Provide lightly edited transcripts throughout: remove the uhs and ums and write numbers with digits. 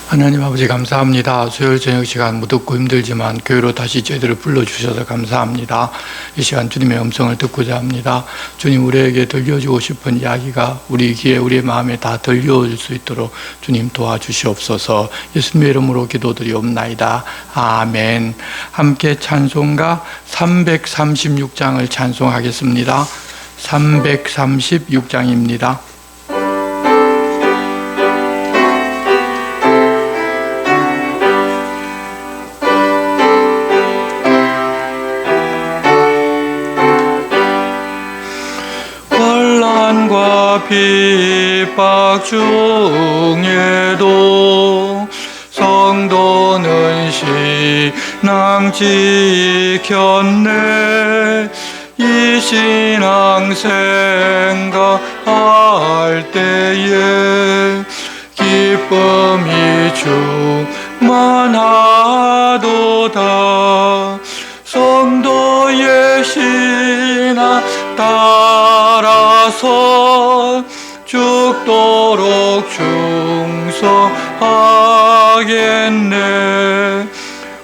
하나님 아버지 감사합니다. 수요일 저녁 시간 무덥고 힘들지만 교회로 다시 저희들을 불러주셔서 감사합니다. 이 시간 주님의 음성을 듣고자 합니다. 주님, 우리에게 들려주고 싶은 이야기가 우리 귀에 우리의 마음에 다 들려올 수 있도록 주님 도와주시옵소서. 예수님의 이름으로 기도드리옵나이다. 아멘. 함께 찬송가 336장을 찬송하겠습니다. 336장입니다. 핍박 중에도 성도는 신앙 지켰네. 이 신앙 생각할 때에 기쁨이 충만하도다. 성도의 신앙 따라서 죽도록 충성하겠네.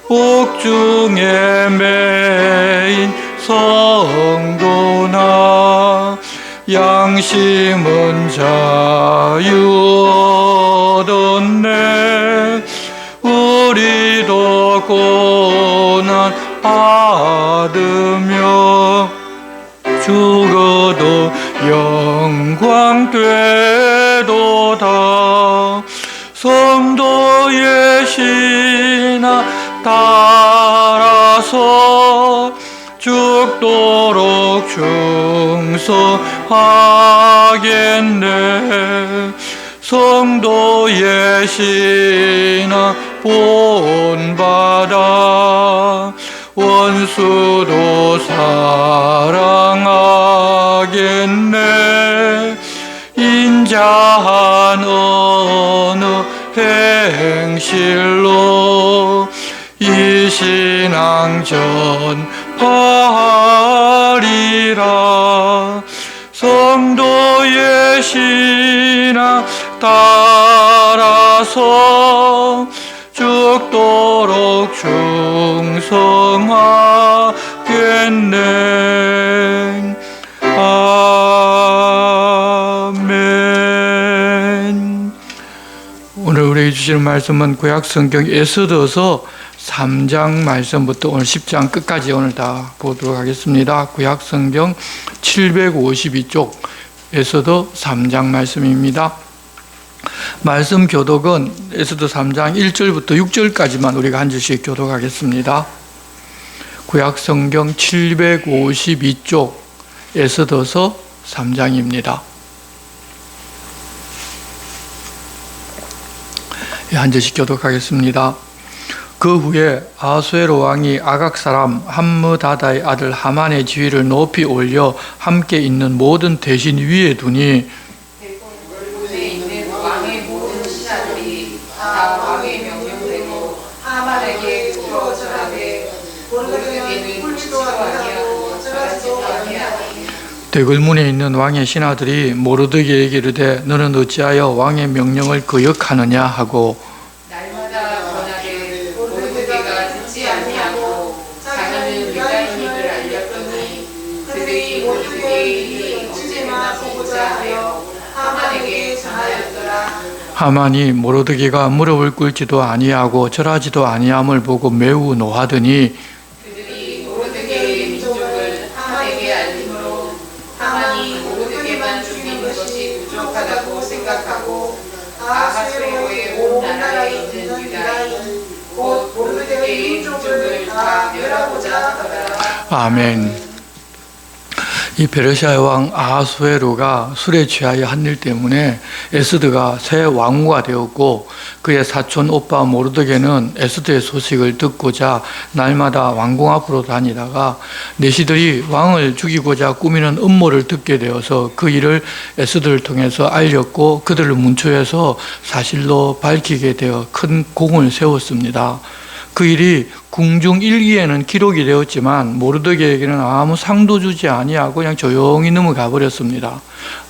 옥중에 매인 성도나 양심은 자유 얻었네. 우리도 고난 받으며 죽어도 영광 되도다. 성도의 신앙 따라서 죽도록 충성하겠네. 성도의 신앙 본받아 원수도 사랑하겠네. 인자한 어느 행실로 이 신앙 전파하리라. 성도의 신앙 따라서 죽도록 충성하겠네. 아멘. 오늘 우리에게 주시는 말씀은 구약성경 에스더서 3장 말씀부터 오늘 10장 끝까지 오늘 다 보도록 하겠습니다. 구약성경 752쪽 에스더 3장 말씀입니다. 말씀 교독은 에스더 3장 1절부터 6절까지만 우리가 한 절씩 교독하겠습니다. 구약성경 752쪽 에스더서 3장입니다. 한 절씩 교독하겠습니다. 그 후에 아수에로 왕이 아각 사람 함므다다의 아들 하만의 지위를 높이 올려 함께 있는 모든 대신 위에 두니 대궐문에 있는 왕의 신하들이 모르드게에게 이르되 너는 어찌하여 왕의 명령을 거역하느냐 하고 날마다 권하되 모르드게가 듣지 아니하고 자기는 유다인임을 알렸더니 그들이 모르드게의 일이 언제나 보고자 하여 하만에게 전하였더라. 하만이 모르드게가 무릎을 꿇지도 아니하고 절하지도 아니함을 보고 매우 노하더니 그들이 모르드게의 민족을 하만에게 알림으로 하만이 모르드게만 죽인 것이 부족하다고 생각하고 아하스웨로의 온 나라에 있는 유다인 곧 모르드게의 민족을 다 멸하고자 하더라. 아멘. 이 페르시아의 왕 아하수에로가 술에 취하여 한 일 때문에 에스더가 새 왕후가 되었고 그의 사촌 오빠 모르드게는 에스더의 소식을 듣고자 날마다 왕궁 앞으로 다니다가 내시들이 왕을 죽이고자 꾸미는 음모를 듣게 되어서 그 일을 에스더를 통해서 알렸고 그들을 문초해서 사실로 밝히게 되어 큰 공을 세웠습니다. 그 일이 궁중 일기에는 기록이 되었지만 모르드게에게는 아무 상도 주지 아니하고 그냥 조용히 넘어가 버렸습니다.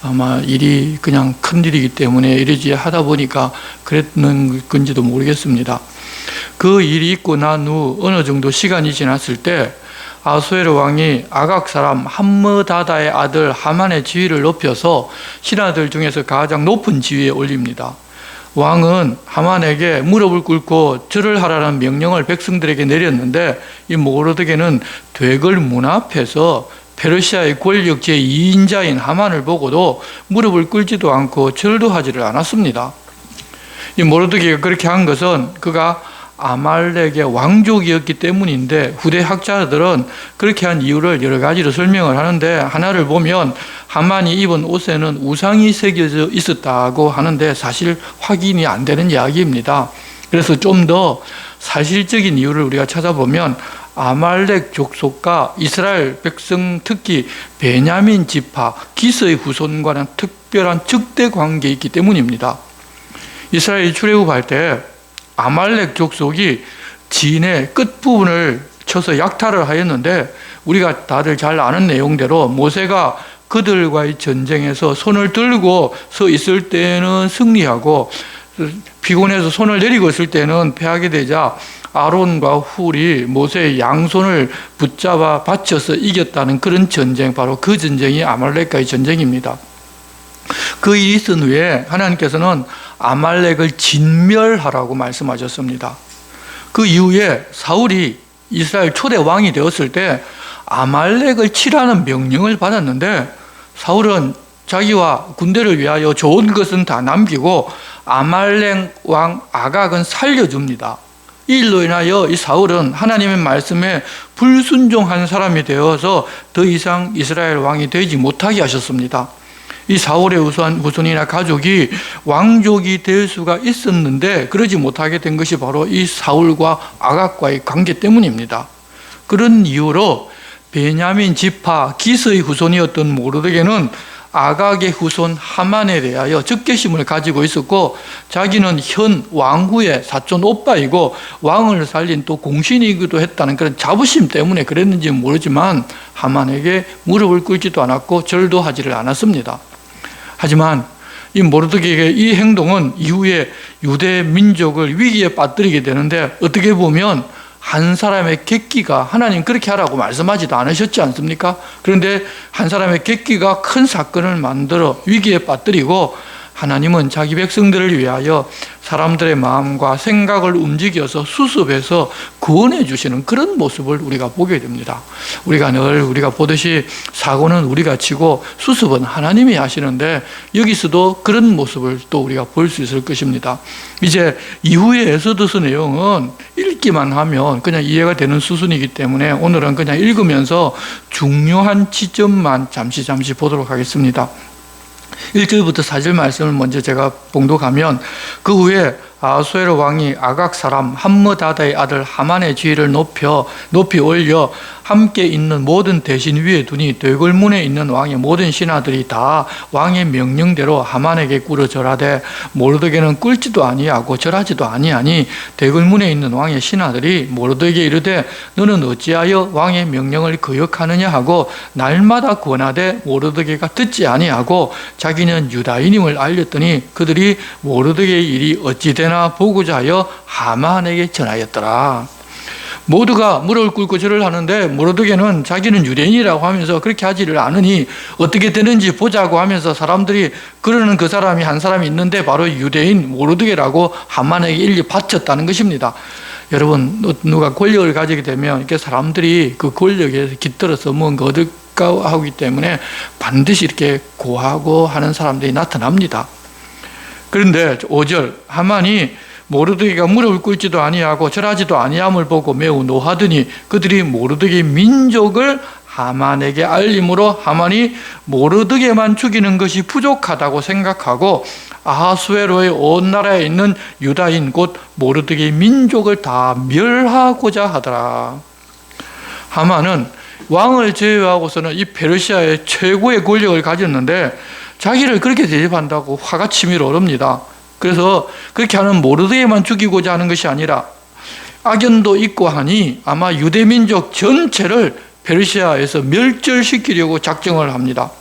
아마 일이 그냥 큰 일이기 때문에 이러지 하다 보니까 그랬는 건지도 모르겠습니다. 그 일이 있고 난 후 어느 정도 시간이 지났을 때 아수에르 왕이 아각 사람 함므다다의 아들 하만의 지위를 높여서 신하들 중에서 가장 높은 지위에 올립니다. 왕은 하만에게 무릎을 꿇고 절을 하라는 명령을 백성들에게 내렸는데 이 모르드게는 되걸 문 앞에서 페르시아의 권력 제2인자인 하만을 보고도 무릎을 꿇지도 않고 절도 하지를 않았습니다. 이 모르드게가 그렇게 한 것은 그가 아말렉의 왕족이었기 때문인데 후대 학자들은 그렇게 한 이유를 여러 가지로 설명을 하는데 하나를 보면 하만이 입은 옷에는 우상이 새겨져 있었다고 하는데 사실 확인이 안 되는 이야기입니다. 그래서 좀 더 사실적인 이유를 우리가 찾아보면 아말렉 족속과 이스라엘 백성 특히 베냐민 지파 기스의 후손과는 특별한 적대 관계에 있기 때문입니다. 이스라엘이 출애굽할 때 아말렉 족속이 진의 끝부분을 쳐서 약탈을 하였는데 우리가 다들 잘 아는 내용대로 모세가 그들과의 전쟁에서 손을 들고 서 있을 때는 승리하고 피곤해서 손을 내리고 있을 때는 패하게 되자 아론과 훌이 모세의 양손을 붙잡아 받쳐서 이겼다는 그런 전쟁, 바로 그 전쟁이 아말렉과의 전쟁입니다. 그 일이 있은 후에 하나님께서는 아말렉을 진멸하라고 말씀하셨습니다. 그 이후에 사울이 이스라엘 초대 왕이 되었을 때 아말렉을 치라는 명령을 받았는데 사울은 자기와 군대를 위하여 좋은 것은 다 남기고 아말렉 왕 아각은 살려줍니다. 이 일로 인하여 이 사울은 하나님의 말씀에 불순종한 사람이 되어서 더 이상 이스라엘 왕이 되지 못하게 하셨습니다. 이 사울의 후손이나 가족이 왕족이 될 수가 있었는데 그러지 못하게 된 것이 바로 이 사울과 아각과의 관계 때문입니다. 그런 이유로 베냐민 지파 기스의 후손이었던 모르드게는 아각의 후손 하만에 대하여 적개심을 가지고 있었고 자기는 현 왕후의 사촌 오빠이고 왕을 살린 또 공신이기도 했다는 그런 자부심 때문에 그랬는지 모르지만 하만에게 무릎을 꿇지도 않았고 절도 하지를 않았습니다. 하지만 이 모르드게의 이 행동은 이후에 유대 민족을 위기에 빠뜨리게 되는데 어떻게 보면 한 사람의 객기가, 하나님 그렇게 하라고 말씀하지도 않으셨지 않습니까? 그런데 한 사람의 객기가 큰 사건을 만들어 위기에 빠뜨리고 하나님은 자기 백성들을 위하여 사람들의 마음과 생각을 움직여서 수습해서 구원해 주시는 그런 모습을 우리가 보게 됩니다. 우리가 늘 우리가 보듯이 사고는 우리가 치고 수습은 하나님이 하시는데 여기서도 그런 모습을 또 우리가 볼 수 있을 것입니다. 이제 이후의 에스더서 내용은 읽기만 하면 그냥 이해가 되는 수준이기 때문에 오늘은 그냥 읽으면서 중요한 지점만 잠시 보도록 하겠습니다. 1절부터 4절 말씀을 먼저 제가 봉독하면 그 후에 아수에르 왕이 아각 사람 함므다다의 아들 하만의 지위를 높이 올려 함께 있는 모든 대신 위에 두니 되골문에 있는 왕의 모든 신하들이 다 왕의 명령대로 하만에게 꿇어 절하되 모르드게는 꿇지도 아니하고 절하지도 아니하니 되골문에 있는 왕의 신하들이 모르드게에게 이르되 너는 어찌하여 왕의 명령을 거역하느냐 하고 날마다 권하되 모르드게가 듣지 아니하고 자기는 유다인임을 알렸더니 그들이 모르드게의 일이 어찌 되나 보고자 하여 하만에게 전하였더라. 모두가 무릎을 꿇고 절을 하는데 모르드게는 자기는 유대인이라고 하면서 그렇게 하지를 않으니 어떻게 되는지 보자고 하면서 사람들이 그러는 그 사람이 한 사람이 있는데 바로 유대인 모르드게라고 하만에게 일리 바쳤다는 것입니다. 여러분, 누가 권력을 가지게 되면 이렇게 사람들이 그 권력에 깃들어서 뭔가 얻을까 하기 때문에 반드시 이렇게 고하고 하는 사람들이 나타납니다. 그런데 5절 하만이 모르드게가 무릎을 꿇지도 아니하고 절하지도 아니함을 보고 매우 노하더니 그들이 모르드게 민족을 하만에게 알림으로 하만이 모르드게만 죽이는 것이 부족하다고 생각하고 아하수에로의 온 나라에 있는 유다인 곧 모르드게 민족을 다 멸하고자 하더라. 하만은 왕을 제외하고서는 이 페르시아의 최고의 권력을 가졌는데 자기를 그렇게 대접한다고 화가 치밀어 오릅니다. 그래서 그렇게 하는 모르드게만 죽이고자 하는 것이 아니라 악연도 있고 하니 아마 유대민족 전체를 페르시아에서 멸절시키려고 작정을 합니다.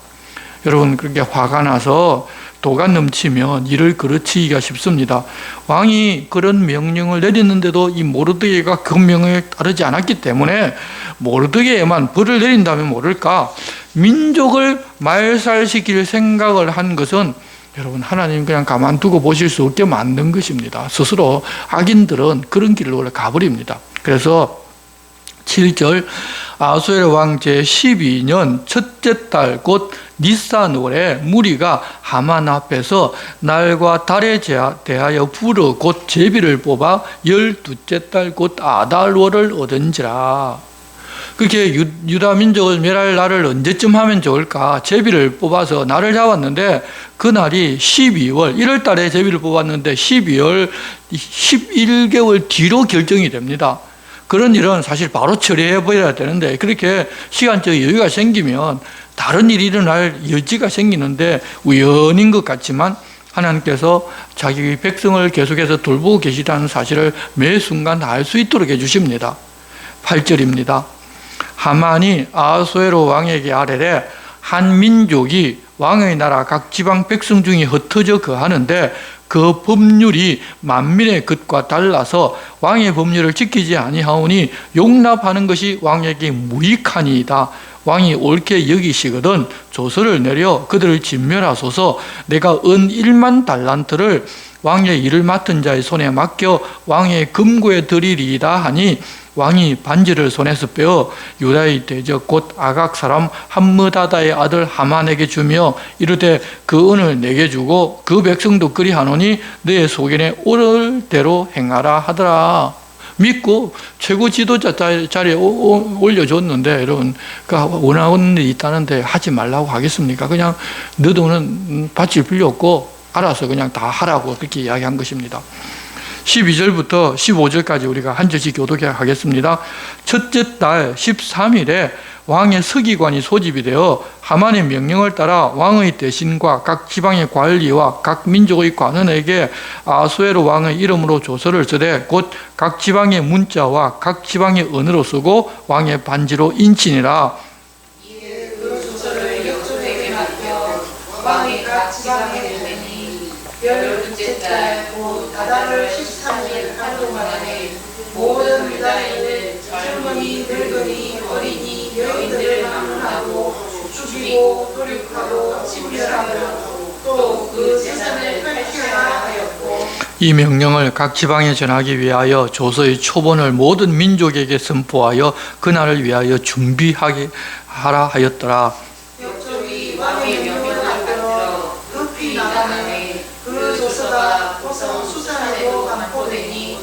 여러분, 그렇게 화가 나서 도가 넘치면 이를 그르치기가 쉽습니다. 왕이 그런 명령을 내렸는데도 이 모르드게가 그 명령에 따르지 않았기 때문에 모르드게에만 벌을 내린다면 모를까, 민족을 말살시킬 생각을 한 것은 여러분, 하나님 그냥 가만두고 보실 수 없게 만든 것입니다. 스스로 악인들은 그런 길로 가버립니다. 그래서 7절, 아수에르 왕 제12년 첫째 달 곧 니산월에 무리가 하만 앞에서 날과 달에 대하여 불어 곧 제비를 뽑아 12째 달 곧 아달월을 얻은지라. 그렇게 유다 민족을 멸할 날을 언제쯤 하면 좋을까? 제비를 뽑아서 날을 잡았는데 그 날이 12월 1월 달에 제비를 뽑았는데 12월 11개월 뒤로 결정이 됩니다. 그런 일은 사실 바로 처리해 버려야 되는데 그렇게 시간적 여유가 생기면 다른 일이 일어날 여지가 생기는데 우연인 것 같지만 하나님께서 자기 백성을 계속해서 돌보고 계시다는 사실을 매 순간 알 수 있도록 해주십니다. 8절입니다. 하만이 아수에로 왕에게 아뢰되 한 민족이 왕의 나라 각 지방 백성 중에 흩어져 거하는데 그 법률이 만민의 것과 달라서 왕의 법률을 지키지 아니하오니 용납하는 것이 왕에게 무익하니이다. 왕이 옳게 여기시거든 조서를 내려 그들을 진멸하소서. 내가 은 1만 달란트를 왕의 일을 맡은 자의 손에 맡겨 왕의 금고에 드리리이다 하니 왕이 반지를 손에서 빼어 유다의 대적 곧 아각 사람 함므다다의 아들 하만에게 주며 이르되 그 은을 내게 주고 그 백성도 그리하노니 너의 소견에 옳을 대로 행하라 하더라. 믿고 최고 지도자 자리에 올려줬는데 여러분, 원하는 일이 있다는데 하지 말라고 하겠습니까? 그냥 너 돈은 바칠 필요 없고 알아서 그냥 다 하라고 그렇게 이야기한 것입니다. 12절부터 15절까지 우리가 한 절씩 교독하겠습니다. 첫째 달 13일에 왕의 서기관이 소집이 되어 하만의 명령을 따라 왕의 대신과 각 지방의 관리와 각 민족의 관원에게 아수에로 왕의 이름으로 조서를 쓰되 곧 각 지방의 문자와 각 지방의 언어로 쓰고 왕의 반지로 인치니라. 이에 그 조서를 역조에게 맡겨 왕이 각 지방에 내니 12째 달 곧 아달월 13일 한동안에 모든 유다인은 젊은이 늙은이 어린이 여인들을 막론하고 죽이고 도륙하고 진멸하고 또 그 재산을 펼쳐야 하였고, 이 명령을 각 지방에 전하기 위하여 조서의 초본을 모든 민족에게 선포하여 그날을 위하여 준비하게 하라 하였더라. 역족이 왕의 명령을 받들어 급히 나가매 그 조서가 도성 수산에도 반포되니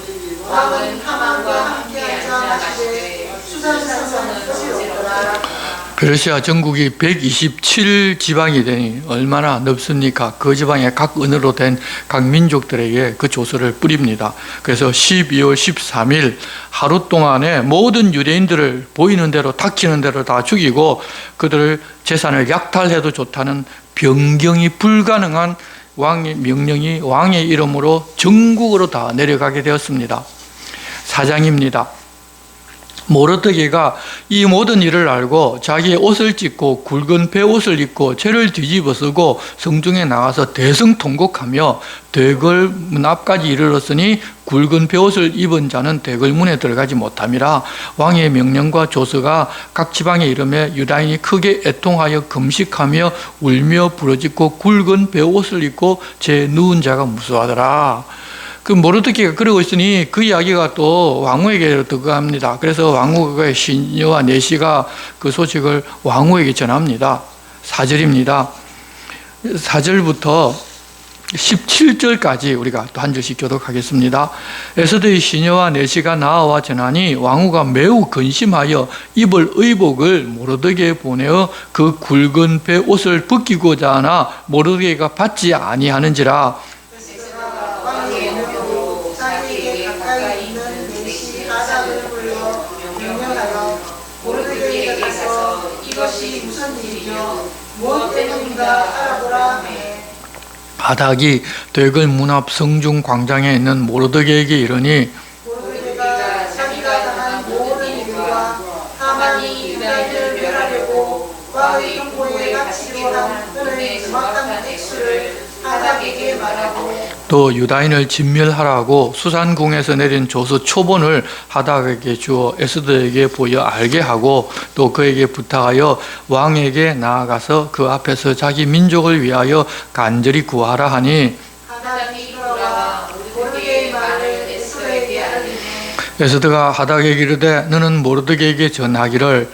왕은 하만과 함께 앉아 마시되 수산산성은 끝이 없더라. 페르시아 전국이 127지방이 되니 얼마나 넓습니까? 그 지방에 각 언어로 된 각 민족들에게 그 조서를 뿌립니다. 그래서 12월 13일 하루 동안에 모든 유대인들을 보이는 대로 닥치는 대로 다 죽이고 그들을 재산을 약탈해도 좋다는 변경이 불가능한 왕의 명령이 왕의 이름으로 전국으로 다 내려가게 되었습니다. 사장입니다. 모르드게가 이 모든 일을 알고 자기의 옷을 찢고 굵은 베옷을 입고 죄를 뒤집어 쓰고 성중에 나가서 대성통곡하며 대궐문 앞까지 이르렀으니 굵은 베옷을 입은 자는 대궐문에 들어가지 못함이라. 왕의 명령과 조서가 각 지방에 이르매 유다인이 크게 애통하여 금식하며 울며 부르짖고 굵은 베옷을 입고 제 누운 자가 무수하더라. 그 모르드게가 그러고 있으니 그 이야기가 또 왕후에게 들어갑니다. 그래서 왕후의 시녀와 내시가 그 소식을 왕후에게 전합니다. 4절입니다. 4절부터 17절까지 우리가 또 한 절씩 교독하겠습니다. 에스더의 시녀와 내시가 나와 전하니 왕후가 매우 근심하여 입을 의복을 모르드게에 보내어 그 굵은 배 옷을 벗기고자 하나 모르드게가 받지 아니하는지라. 이것이 무슨 일이며 무엇 때문인가 알아보라 하매 하닥이 대궐 문 앞 성중 광장에 있는 모르드게에게 이르니 모르드게가 바치기로 그는 정확한 액수를 하닥에게 말하고 또 유다인을 진멸하라고 수산궁에서 내린 조서 초본을 하닥에게 주어 에스더에게 보여 알게 하고 또 그에게 부탁하여 왕에게 나아가서 그 앞에서 자기 민족을 위하여 간절히 구하라 하니 하닥이 돌아와 모르게의 말을 에스더에게 알리니 에스더가 하닥에게 이르되 너는 모르드게에게 전하기를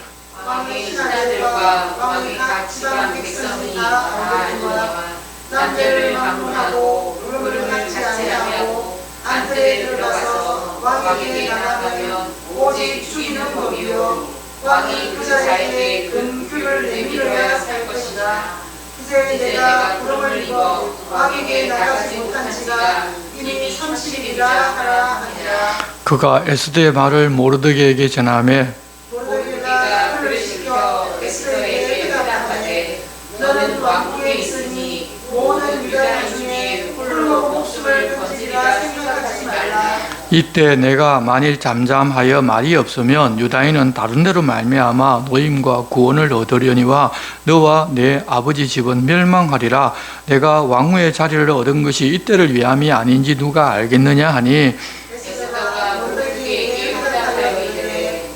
왕의 신하들과 왕의 각 지방 백성이 다 알거니와 남들을 방문하고 물을 갖지 아니하고 안뜰에 들어가서 왕에게 나아가면 오직 죽이는 법이요 왕이 그 자에게 금규를 내밀어야 살 것이다. 이제 내가 부름을 입어 왕에게 나가지 못한 지가 이미 30일이라 하라 하니라. 그가 에스더의 말을 모르드게에게 전하며 모르드게가 그를 시켜 에스더에게 대답하되 너는 왕궁에 있으니 모든 유다인 중에 홀로 목숨을 건지리라 생각하지 말라. 이때 내가 만일 잠잠하여 말이 없으면 유다인은 다른 데로 말미암아 노임과 구원을 얻으려니와 너와 내 아버지 집은 멸망하리라. 내가 왕후의 자리를 얻은 것이 이때를 위함이 아닌지 누가 알겠느냐 하니 에스더가 모르드게에게 대답하여 이르되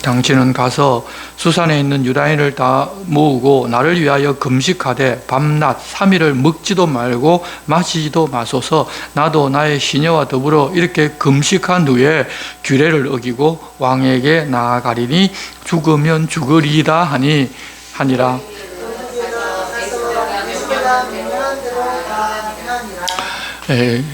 당신은 가서 수산에 있는 유다인을 다 모으고 나를 위하여 금식하되 밤낮 3일을 먹지도 말고 마시지도 마소서. 나도 나의 시녀와 더불어 이렇게 금식한 후에 규례를 어기고 왕에게 나아가리니 죽으면 죽으리이다 하니라. 에스더가 명령한 대로 다 행하니라.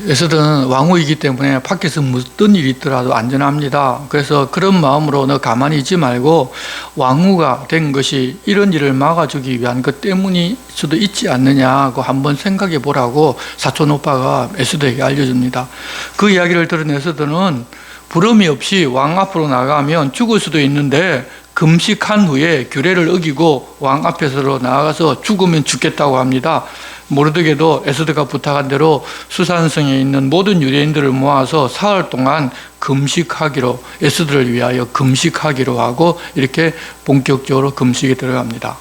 에스더는 왕후이기 때문에 밖에서 무슨 일이 있더라도 안전합니다. 그래서 그런 마음으로 너 가만히 있지 말고 왕후가 된 것이 이런 일을 막아주기 위한 것 때문일 수도 있지 않느냐고 한번 생각해 보라고 사촌 오빠가 에스더에게 알려줍니다. 그 이야기를 들은 에스더는 부름이 없이 왕 앞으로 나가면 죽을 수도 있는데 금식한 후에 규례를 어기고 왕 앞에서 나아가서 죽으면 죽겠다고 합니다. 모르드게도 에스더가 부탁한 대로 수산성에 있는 모든 유대인들을 모아서 사흘 동안 금식하기로, 에스더를 위하여 금식하기로 하고 이렇게 본격적으로 금식에 들어갑니다.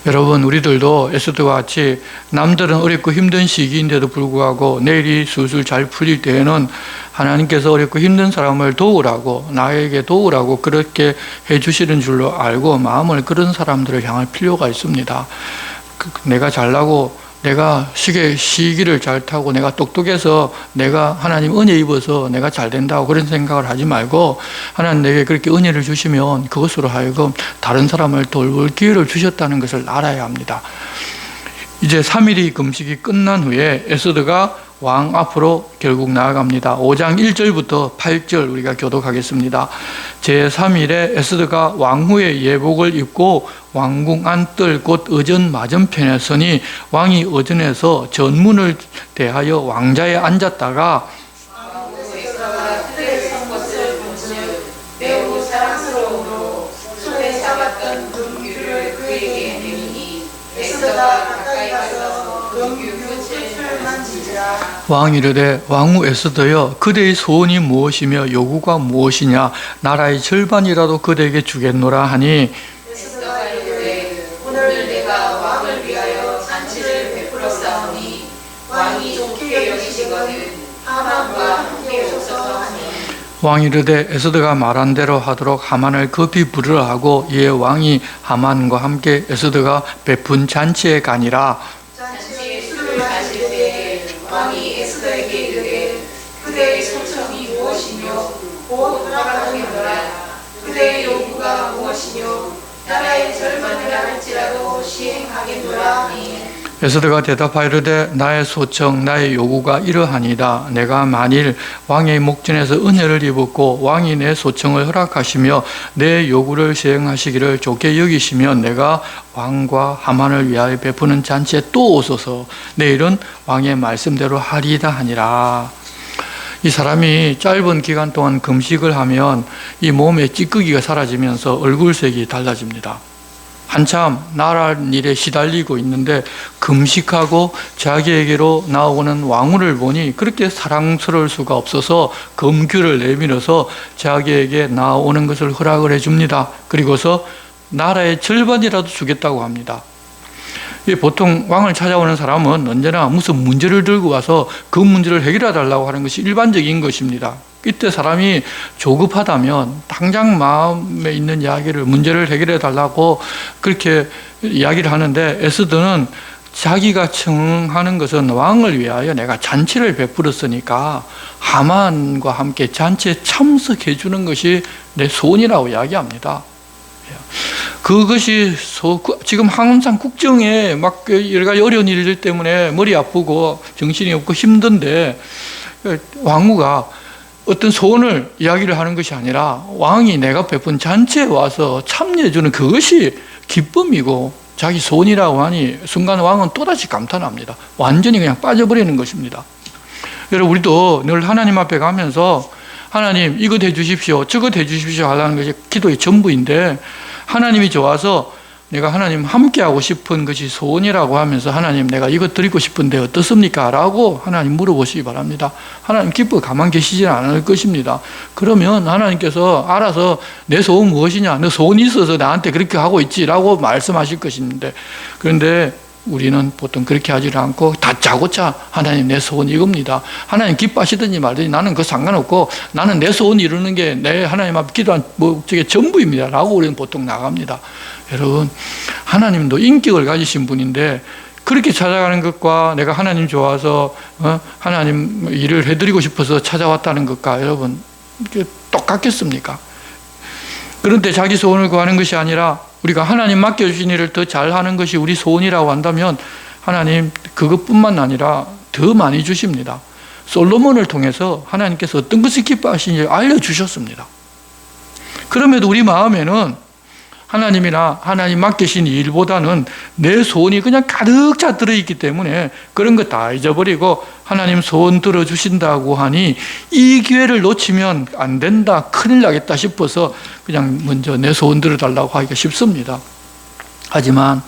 여러분, 우리들도 에스더와 같이 남들은 어렵고 힘든 시기인데도 불구하고 내일이 술술 잘 풀릴 때에는 하나님께서 어렵고 힘든 사람을 도우라고, 나에게 도우라고 그렇게 해주시는 줄로 알고 마음을 그런 사람들을 향할 필요가 있습니다. 내가 잘나고 내가 시기를 잘 타고 내가 똑똑해서 내가 하나님 은혜 입어서 내가 잘 된다고 그런 생각을 하지 말고 하나님 내게 그렇게 은혜를 주시면 그것으로 하여금 다른 사람을 돌볼 기회를 주셨다는 것을 알아야 합니다. 이제 3일이 금식이 끝난 후에 에스더가 왕 앞으로 결국 나아갑니다. 5장 1절부터 8절 우리가 교독하겠습니다. 제3일에 에스더가 왕후의 예복을 입고 왕궁 안뜰 곧 의전 맞은편에 서니 왕이 의전에서 전문을 대하여 왕자에 앉았다가 에스더가 그들의 선 것을 본즉 매우 사랑스러움으로 손에 잡았던 금규를 그에게 내미니 에스더가 가까이 가서 금규 끝을 만지지라. 왕이 이르되 왕후 에스더여 그대의 소원이 무엇이며 요구가 무엇이냐 나라의 절반이라도 그대에게 주겠노라 하니 에스더가 이르되 오늘 내가 왕을 위하여 잔치를 베풀었사오니 왕이 좋게 여기시거든 하만과 함께 오소서 하니 왕이 이르되 에스더가 말한 대로 하도록 하만을 급히 부르라 하고 이에 왕이 하만과 함께 에스더가 베푼 잔치에 가니라. 잔치에 술을 마실 때에 왕이 에스더에게 이르되 그대의 소청이 무엇이며 곧 허락하겠노라. 그대의 요구가 무엇이며 나라의 절반을 할지라도 시행하겠노라 하니 에스더가 대답하이르되 나의 소청 나의 요구가 이러하니이다. 내가 만일 왕의 목전에서 은혜를 입었고 왕이 내 소청을 허락하시며 내 요구를 시행하시기를 좋게 여기시면 내가 왕과 하만을 위하여 베푸는 잔치에 또 오소서. 내일은 왕의 말씀대로 하리이다 하니라. 이 사람이 짧은 기간 동안 금식을 하면 이 몸의 찌꺼기가 사라지면서 얼굴색이 달라집니다. 한참 나란 일에 시달리고 있는데 금식하고 자기에게로 나오는 왕후를 보니 그렇게 사랑스러울 수가 없어서 금규를 내밀어서 자기에게 나오는 것을 허락을 해줍니다. 그리고서 나라의 절반이라도 주겠다고 합니다. 보통 왕을 찾아오는 사람은 언제나 무슨 문제를 들고 와서 그 문제를 해결해 달라고 하는 것이 일반적인 것입니다. 이때 사람이 조급하다면 당장 마음에 있는 이야기를, 문제를 해결해 달라고 그렇게 이야기를 하는데, 에스더는 자기가 청하는 것은 왕을 위하여 내가 잔치를 베풀었으니까 하만과 함께 잔치에 참석해 주는 것이 내 소원이라고 이야기합니다. 그것이 지금 항상 국정에 막 여러 가지 어려운 일들 때문에 머리 아프고 정신이 없고 힘든데, 왕후가 어떤 소원을 이야기를 하는 것이 아니라 왕이 내가 베푼 잔치에 와서 참여해 주는 그것이 기쁨이고 자기 소원이라고 하니 순간 왕은 또다시 감탄합니다. 완전히 그냥 빠져버리는 것입니다. 여러분, 우리도 늘 하나님 앞에 가면서 하나님 이것 해주십시오, 저것 해주십시오 하라는 것이 기도의 전부인데, 하나님이 좋아서 내가 하나님 함께하고 싶은 것이 소원이라고 하면서 하나님 내가 이것 드리고 싶은데 어떻습니까? 라고 하나님 물어보시기 바랍니다. 하나님 기뻐 가만 계시지 않을 것입니다. 그러면 하나님께서 알아서 내 소원 무엇이냐, 너 소원이 있어서 나한테 그렇게 하고 있지 라고 말씀하실 것인데, 그런데 우리는 보통 그렇게 하지 않고 다짜고짜 하나님 내 소원 이겁니다, 하나님 기뻐하시든지 말든지 나는 그 상관없고 나는 내 소원 이루는 게 내 하나님 앞에 기도한 목적의 전부입니다 라고 우리는 보통 나갑니다. 여러분, 하나님도 인격을 가지신 분인데 그렇게 찾아가는 것과 내가 하나님 좋아서 하나님 일을 해드리고 싶어서 찾아왔다는 것과 여러분 똑같겠습니까? 그런데 자기 소원을 구하는 것이 아니라 우리가 하나님 맡겨주신 일을 더 잘하는 것이 우리 소원이라고 한다면 하나님 그것뿐만 아니라 더 많이 주십니다. 솔로몬을 통해서 하나님께서 어떤 것을 기뻐하시는지 알려주셨습니다. 그럼에도 우리 마음에는 하나님이나 하나님 맡기신 일보다는 내 소원이 그냥 가득 차 들어있기 때문에 그런 거 다 잊어버리고 하나님 소원 들어주신다고 하니 이 기회를 놓치면 안 된다, 큰일 나겠다 싶어서 그냥 먼저 내 소원 들어달라고 하기가 쉽습니다. 하지만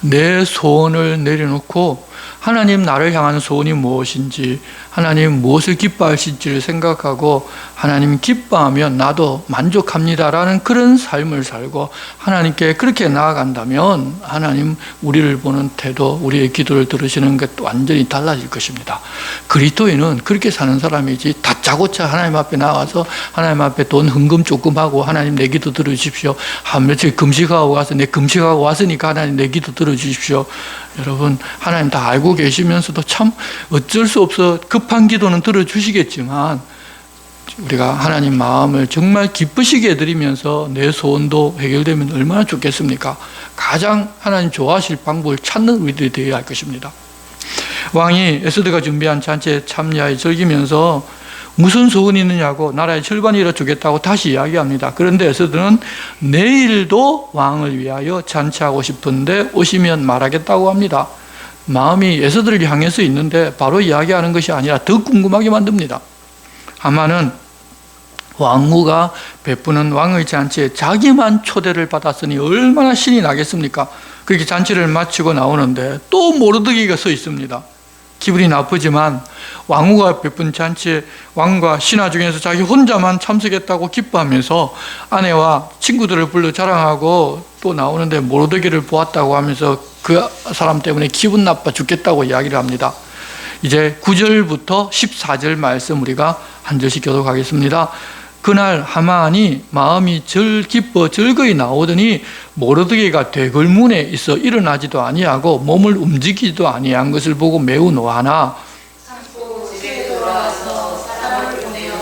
내 소원을 내려놓고 하나님 나를 향한 소원이 무엇인지, 하나님 무엇을 기뻐하실지를 생각하고 하나님 기뻐하면 나도 만족합니다라는 그런 삶을 살고 하나님께 그렇게 나아간다면 하나님 우리를 보는 태도, 우리의 기도를 들으시는 것 완전히 달라질 것입니다. 그리스도인은 그렇게 사는 사람이지 다짜고짜 하나님 앞에 나와서 하나님 앞에 돈 헌금 조금 하고 하나님 내 기도 들어주십시오, 한 며칠 금식하고 와서 내 금식하고 왔으니까 하나님 내 기도 들어주십시오. 여러분, 하나님 다 알고 계시면서도 참 어쩔 수 없어 급한 기도는 들어주시겠지만 우리가 하나님 마음을 정말 기쁘시게 해드리면서 내 소원도 해결되면 얼마나 좋겠습니까? 가장 하나님 좋아하실 방법을 찾는 우리들이 되어야 할 것입니다. 왕이 에스더가 준비한 잔치에 참여해 즐기면서 무슨 소원이 있느냐고 나라의 절반을 이뤄주겠다고 다시 이야기합니다. 그런데 에스더는 내일도 왕을 위하여 잔치하고 싶은데 오시면 말하겠다고 합니다. 마음이 에스더를 향해서 있는데 바로 이야기하는 것이 아니라 더 궁금하게 만듭니다. 하만은 왕후가 베푸는 왕의 잔치에 자기만 초대를 받았으니 얼마나 신이 나겠습니까? 그렇게 잔치를 마치고 나오는데 또 모르드게가 서 있습니다. 기분이 나쁘지만 왕후가 베푼 잔치에 왕과 신하 중에서 자기 혼자만 참석했다고 기뻐하면서 아내와 친구들을 불러 자랑하고 또 나오는데 모르드게를 보았다고 하면서 그 사람 때문에 기분 나빠 죽겠다고 이야기를 합니다. 이제 9절부터 14절 말씀 우리가 한 절씩 교독하겠습니다. 그날 하만이 마음이 기뻐 즐거이 나오더니 모르드게가 대궐문에 있어 일어나지도 아니하고 몸을 움직이지도 아니한 것을 보고 매우 노하나 집에 돌아와서 사람을 보내어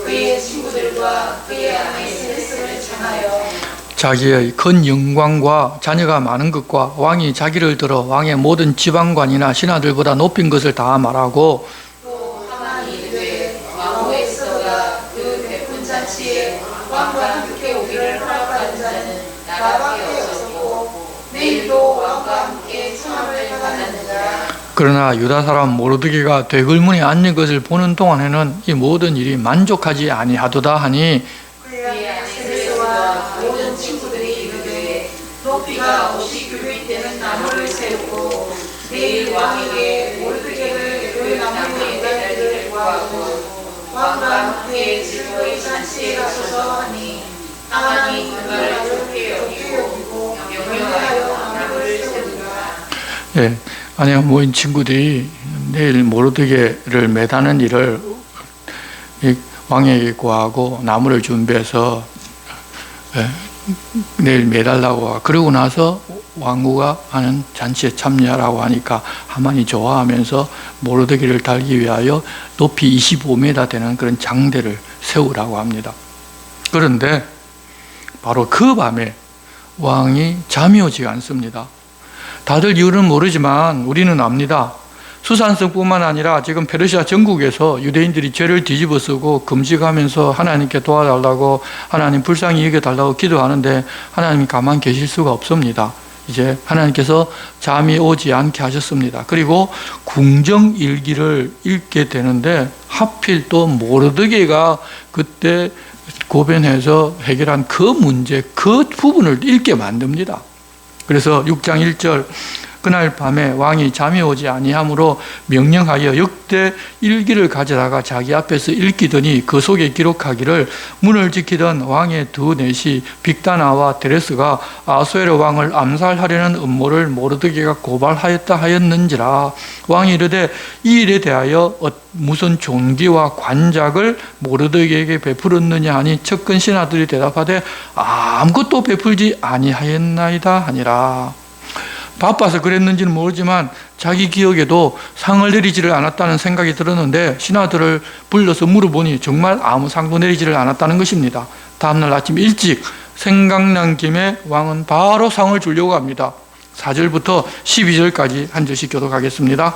그의 친구들과 그의 아내의 세습을 청하여 자기의 큰 영광과 자녀가 많은 것과 왕이 자기를 들어 왕의 모든 지방관이나 신하들보다 높인 것을 다 말하고 또 하만이 이르되 왕후 에스더가 그 베푼 잔치에 왕과 함께 오기를 허락받은 자는 나밖에 없었고 내일도 왕과 함께 청함을 받았느니라. 그러나 유다 사람 모르드게가 대궐문에 앉는 것을 보는 동안에는 이 모든 일이 만족하지 아니하도다 하니 그의 아내 세례와 모든 친구들이 이르되 높이가 50규빗 되는 나무를 세우고 내일 왕에게 모르드게를 그 나무에 매달리기를 구하고 왕과 함께 즐거이 잔치에 가소서 하니 하만이 그날을 좋게 여기고 명령하여 나무를 세우니라. 예, 아내가 모인 친구들이 내일 모르드게를 매다는 일을 왕에게 구하고 나무를 준비해서 내일 매달라고. 그러고 나서 왕후가 하는 잔치에 참여하라고 하니까 하만이 좋아하면서 모르드게를 달기 위하여 높이 25m 되는 그런 장대를 세우라고 합니다. 그런데 바로 그 밤에 왕이 잠이 오지 않습니다. 다들 이유는 모르지만 우리는 압니다. 수산성뿐만 아니라 지금 페르시아 전국에서 유대인들이 죄를 뒤집어쓰고 금식하면서 하나님께 도와달라고, 하나님 불쌍히 여겨달라고 기도하는데 하나님이 가만 계실 수가 없습니다. 이제 하나님께서 잠이 오지 않게 하셨습니다. 그리고 궁정일기를 읽게 되는데 하필 또 모르드게가 그때 고변해서 해결한 그 문제, 그 부분을 읽게 만듭니다. 그래서 6장 1절, 그날 밤에 왕이 잠이 오지 아니하므로 명령하여 역대 일기를 가져다가 자기 앞에서 읽히더니 그 속에 기록하기를, 문을 지키던 왕의 두 넷이 빅다나와 데레스가 아수에르 왕을 암살하려는 음모를 모르드게가 고발하였다 하였는지라. 왕이 이르되 이 일에 대하여 무슨 존귀와 관작을 모르드게에게 베풀었느냐 하니 측근 신하들이 대답하되 아무것도 베풀지 아니하였나이다 하니라. 바빠서 그랬는지는 모르지만 자기 기억에도 상을 내리지를 않았다는 생각이 들었는데 신하들을 불러서 물어보니 정말 아무 상도 내리지를 않았다는 것입니다. 다음날 아침 일찍 생각난 김에 왕은 바로 상을 주려고 합니다. 4절부터 12절까지 한 절씩 교독하겠습니다.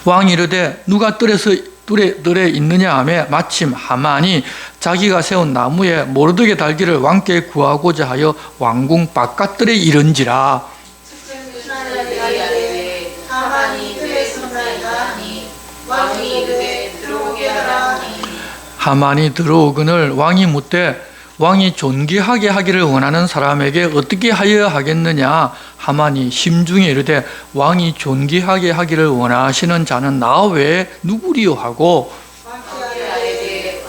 왕이 이르되 누가 뜰에 있느냐 하며 마침 하만이 자기가 세운 나무에 모르드게 달기를 왕께 구하고자 하여 왕궁 바깥뜰에 이른지라. 하만이 들어오거늘 왕이 묻되 왕이 존귀하게 하기를 원하는 사람에게 어떻게 하여야 하겠느냐. 하만이 심중에 이르되 왕이 존귀하게 하기를 원하시는 자는 나 외에 누구리요 하고,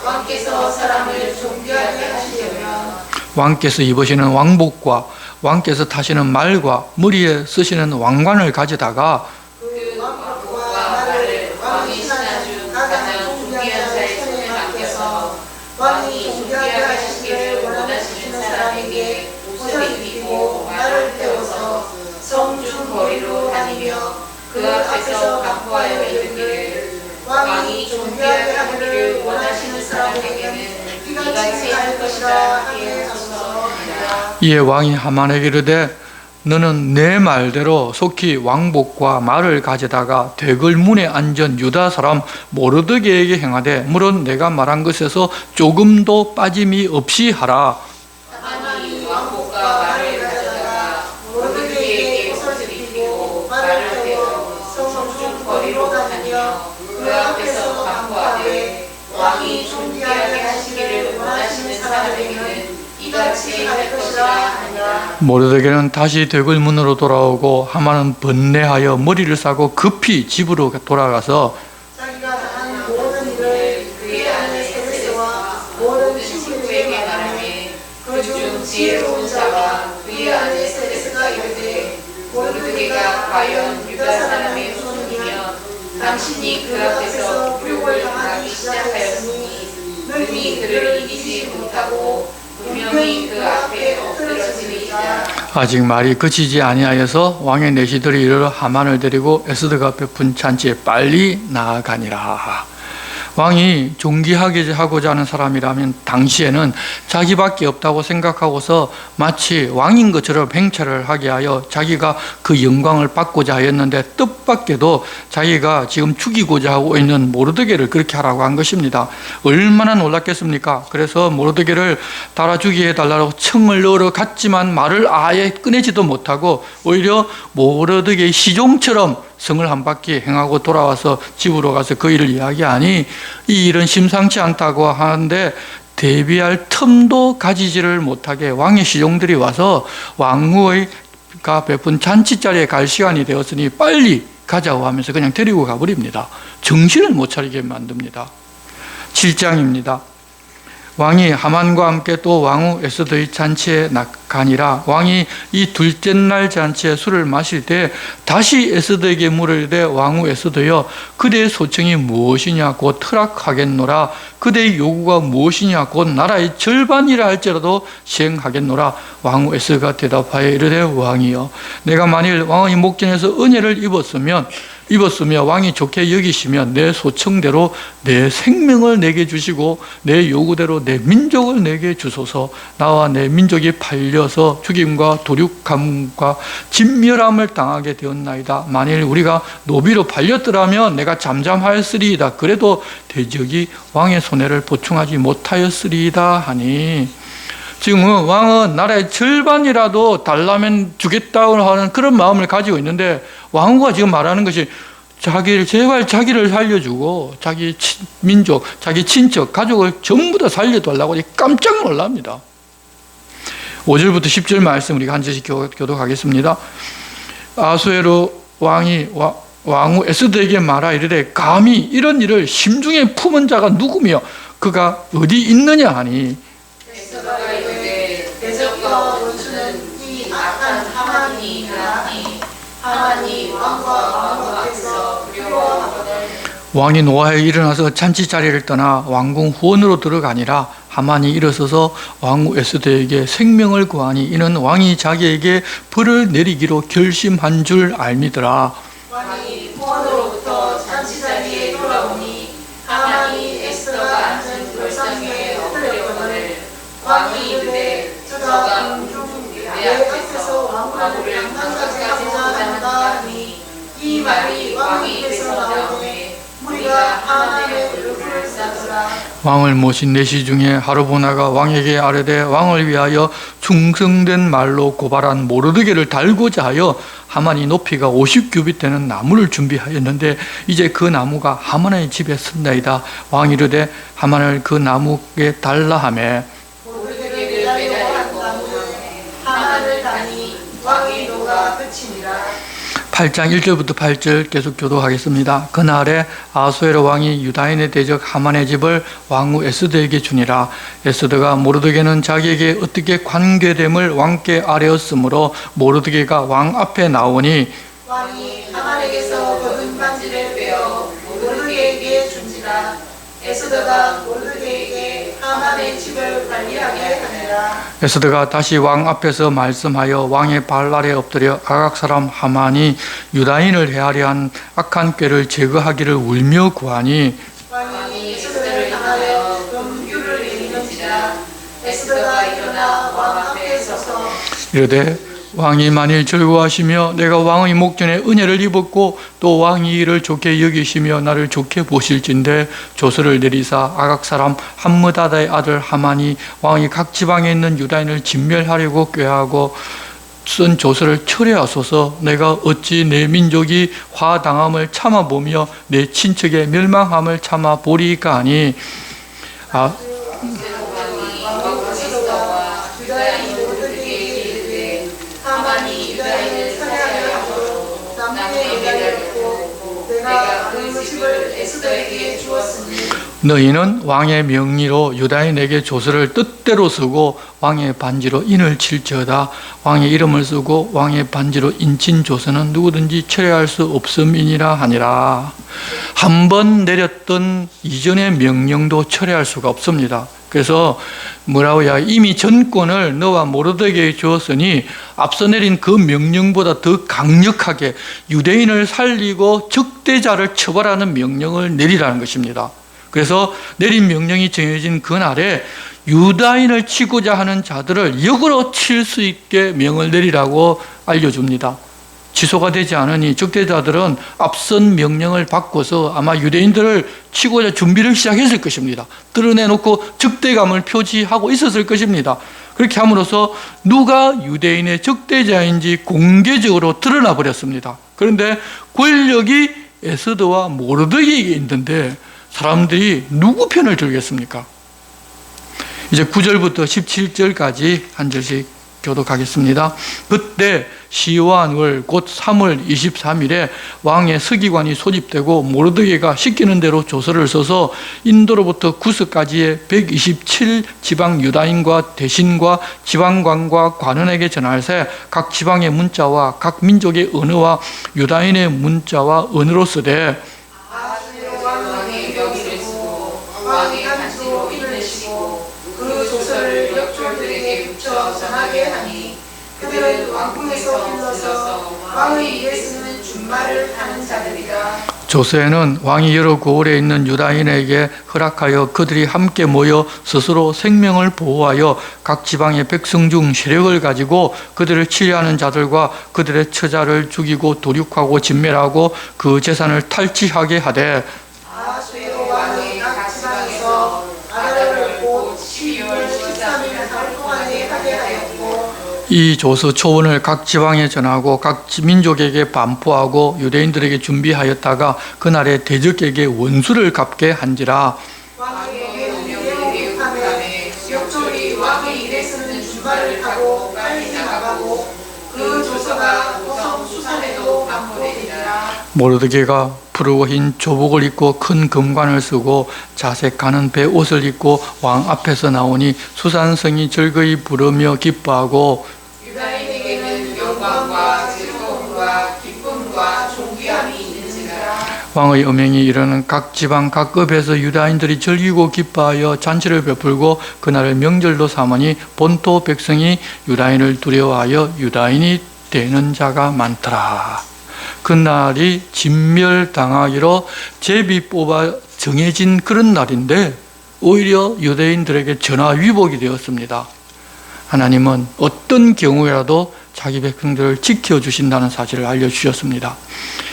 왕께서 사람을 존귀하게 하시려면 왕께서 입으시는 왕복과 왕께서 타시는 말과 머리에 쓰시는 왕관을 가져다가 그 왕복과 말을 왕이 신하중 가장 존귀한 자의 손에 맡겨서 왕이 존귀하게 하시기를 원하시는 사람에게 옷을 입히고 말을 태워서 성중 거리로 다니며 그 앞에서 강포하여 이르기를, 왕이 존귀하게 하기를 원하시는 사람에게는 이같이 할 것이라 하게 하소서. 이에 왕이 하만에게 이르되 너는 내 말대로 속히 왕복과 말을 가져다가 대궐 문에 앉은 유다 사람 모르드게에게 행하되 물론 내가 말한 것에서 조금도 빠짐이 없이 하라. 하만이 왕복과 말을 가져다가 모르드게에게 옷을 입히고 말을 태워 성중 거리로 다니며 그 앞에서 강구하되 왕이 존귀하게 하시기를 원하시는 사람에게는 이같이 할 것이라 하니라. 모르드게는 다시 대궐 문으로 돌아오고 하만은 번뇌하여 머리를 싸고 급히 집으로 돌아가서 자기가 한 모든 일을 그의 아내 세세와 모든 친구에게 말하매 그중 지혜로운 자가 그의 아내 세세가 이르되 모르드게가 과연 유다 사람의 손이며 당신이 그 앞에서 굴욕을 당하기 시작하였으니 능히 그를 이기지 못하고 분명히 그 앞에 엎드러지리이다. 아직 말이 그치지 아니하여서 왕의 내시들이 이르러 하만을 데리고 에스더가 베푼 잔치에 빨리 나아가니라. 왕이 존귀하게 하고자 하는 사람이라면 당시에는 자기밖에 없다고 생각하고서 마치 왕인 것처럼 행차를 하게 하여 자기가 그 영광을 받고자 하였는데 뜻밖에도 자기가 지금 죽이고자 하고 있는 모르드게를 그렇게 하라고 한 것입니다. 얼마나 놀랐겠습니까? 그래서 모르드게를 달아주게 해달라고 청을 넣으러 갔지만 말을 아예 꺼내지도 못하고 오히려 모르드게의 시종처럼 성을 한 바퀴 행하고 돌아와서 집으로 가서 그 일을 이야기하니 이 일은 심상치 않다고 하는데 대비할 틈도 가지지를 못하게 왕의 시종들이 와서 왕후가 베푼 잔치자리에 갈 시간이 되었으니 빨리 가자고 하면서 그냥 데리고 가버립니다. 정신을 못 차리게 만듭니다. 7장입니다. 왕이 하만과 함께 또 왕후 에스더의 잔치에 가니라. 왕이 이 둘째 날 잔치에 술을 마실 때 다시 에스더에게 물으되 왕후 에스더여 그대의 소청이 무엇이냐 곧 허락하겠노라. 그대의 요구가 무엇이냐 곧 나라의 절반이라 할지라도 시행하겠노라. 왕후 에스더가 대답하여 이르되 왕이여 내가 만일 왕의 목전에서 은혜를 입었으며 왕이 좋게 여기시면 내 소청대로 내 생명을 내게 주시고 내 요구대로 내 민족을 내게 주소서. 나와 내 민족이 팔려서 죽임과 도륙함과 진멸함을 당하게 되었나이다. 만일 우리가 노비로 팔렸더라면 내가 잠잠하였으리이다. 그래도 대적이 왕의 손해를 보충하지 못하였으리이다 하니, 지금 왕은 나라의 절반이라도 달라면 주겠다고 하는 그런 마음을 가지고 있는데, 왕후가 지금 말하는 것이 제발 자기를 살려주고 자기 민족, 자기 친척, 가족을 전부 다 살려달라고 깜짝 놀랍니다. 5절부터 10절 말씀 우리가 한 절씩 교독하겠습니다. 아수에로 왕이 왕후 에스더에게 말하 이르되 감히 이런 일을 심중에 품은 자가 누구며 그가 어디 있느냐 하니, 에스더가 이르되 대적과 원수는 이 악한 하만이 하나니 하만이 왕과 왕후 앞에서 두려워하거든. 왕이 노하에 일어나서 잔치 자리를 떠나 왕궁 후원으로 들어가니라. 하만이 일어서서 왕후 에스더에게 생명을 구하니 이는 왕이 자기에게 벌을 내리기로 결심한 줄 알미더라. 왕이 후원으로부터 잔치 자리에 돌아오니 하만이 에스더가 앉은 돌상 위에 엎드렸거늘. 왕이 이르되 저가 궁중 내 앞에서 왕후를 한 가지까지 보자 하니, 이 말이 왕의 입에서 나오되 무리가 하만의 얼굴을 싸더라. 왕을 모신 내시 중에 하르보나가 왕에게 아뢰되 왕을 위하여 충성된 말로 고발한 모르드게를 달고자 하여 하만이 높이가 50규빗 되는 나무를 준비하였는데 이제 그 나무가 하만의 집에 선다이다. 왕이 이르되 하만을 그 나무에 달라 하매 모르드게를 매달고 하만을 다니 왕의 노가 그치니라. 8장 1절부터 8절 계속 교도하겠습니다. 그날에 아수에로 왕이 유다인의 대적 하만의 집을 왕후 에스더에게 주니라. 에스더가 모르드게는 자기에게 어떻게 관계됨을 왕께 아뢰었으므로 모르드게가 왕 앞에 나오니 왕이 하만에게서 거둔 반지를 빼어 모르드게에게 준지라. 에스더가 모르드게에게 하만의 집을 관리하게 하니라. 에스더가 다시 왕 앞에서 말씀하여 왕의 발 아래 엎드려 아각 사람 하만이 유다인을 해하려 한 악한 꾀를 제거하기를 울며 구하니, 왕이 에스더를 향하여 금규를 내리는지라. 에스더가 일어나 왕 앞에 서서 이르되 왕이 만일 즐거워하시며 내가 왕의 목전에 은혜를 입었고 또 왕이 이를 좋게 여기시며 나를 좋게 보실진대 조서를 내리사 아각 사람 함므다다의 아들 하만이 왕이 각 지방에 있는 유다인을 진멸하려고 꾀하고 쓴 조서를 철회하소서. 내가 어찌 내 민족이 화당함을 참아보며 내 친척의 멸망함을 참아보리까 하니, 하만이 유다인을 살해하려 하고 나무에 매달렸고 내가 그 집을 에스더에게 주었으니 너희는 왕의 명의로 유다인에게 조서를 뜻대로 쓰고 왕의 반지로 인을 칠지어다. 왕의 이름을 쓰고 왕의 반지로 인친 조서는 누구든지 철회할 수 없음이니라 하니라. 한 번 내렸던 이전의 명령도 철회할 수가 없습니다. 그래서 뭐라고야, 이미 전권을 너와 모르드게에 주었으니 앞서 내린 그 명령보다 더 강력하게 유대인을 살리고 적대자를 처벌하는 명령을 내리라는 것입니다. 그래서 내린 명령이 정해진 그날에 유다인을 치고자 하는 자들을 역으로 칠 수 있게 명을 내리라고 알려줍니다. 취소가 되지 않으니 적대자들은 앞선 명령을 바꿔서 아마 유대인들을 치고자 준비를 시작했을 것입니다. 드러내놓고 적대감을 표시하고 있었을 것입니다. 그렇게 함으로써 누가 유대인의 적대자인지 공개적으로 드러나 버렸습니다. 그런데 권력이 에스더와 모르드게에게 있는데 사람들이 누구 편을 들겠습니까? 이제 9절부터 17절까지 한 절씩 교독하겠습니다. 그때 시완월 곧 3월 23일에 왕의 서기관이 소집되고 모르드게가 시키는 대로 조서를 써서 인도로부터 구스까지의 127 지방 유다인과 대신과 지방관과 관원에게 전할세 각 지방의 문자와 각 민족의 언어와 유다인의 문자와 언어로 쓰되 왕의 명의를 쓰고 왕의 간지로 읽으시고 그 조서를 역졸들에게 붙여 전하게 하니 그들은 왕궁에서 길러서 왕의 입에 쓰는 준말을 하는 자들이라. 조서에는 왕이 여러 고을에 있는 유다인에게 허락하여 그들이 함께 모여 스스로 생명을 보호하여 각 지방의 백성 중 세력을 가지고 그들을 치려하는 자들과 그들의 처자를 죽이고 도륙하고 진멸하고 그 재산을 탈취하게 하되 아수에로 왕이 각 지방에서 아달을 곧 12월 13일 하루 동안에 하게 하였고 이 조서 초원을 각 지방에 전하고 각 민족에게 반포하고 유대인들에게 준비하였다가 그날에 대적에게 원수를 갚게 한지라. 왕에게 명령에게 요구하매 역졸이 왕의 일에 쓰는 준말을 하고 빨리 나가고 그 조서가 고성 수산에도 반포되리라. 모르드게가 푸르고 흰 조복을 입고 큰 금관을 쓰고 자색 가는 배 옷을 입고 왕 앞에서 나오니 수산성이 즐거이 부르며 기뻐하고 유다인에게는 영광과 즐거움과 기쁨과 존귀함이 있는지라. 왕의 음행이 이르는 각 지방 각 급에서 유다인들이 즐기고 기뻐하여 잔치를 베풀고 그날을 명절로 삼으니 본토 백성이 유다인을 두려워하여 유다인이 되는 자가 많더라. 그날이 진멸당하기로 제비 뽑아 정해진 그런 날인데 오히려 유대인들에게 전화위복이 되었습니다. 하나님은 어떤 경우라도 자기 백성들을 지켜주신다는 사실을 알려주셨습니다.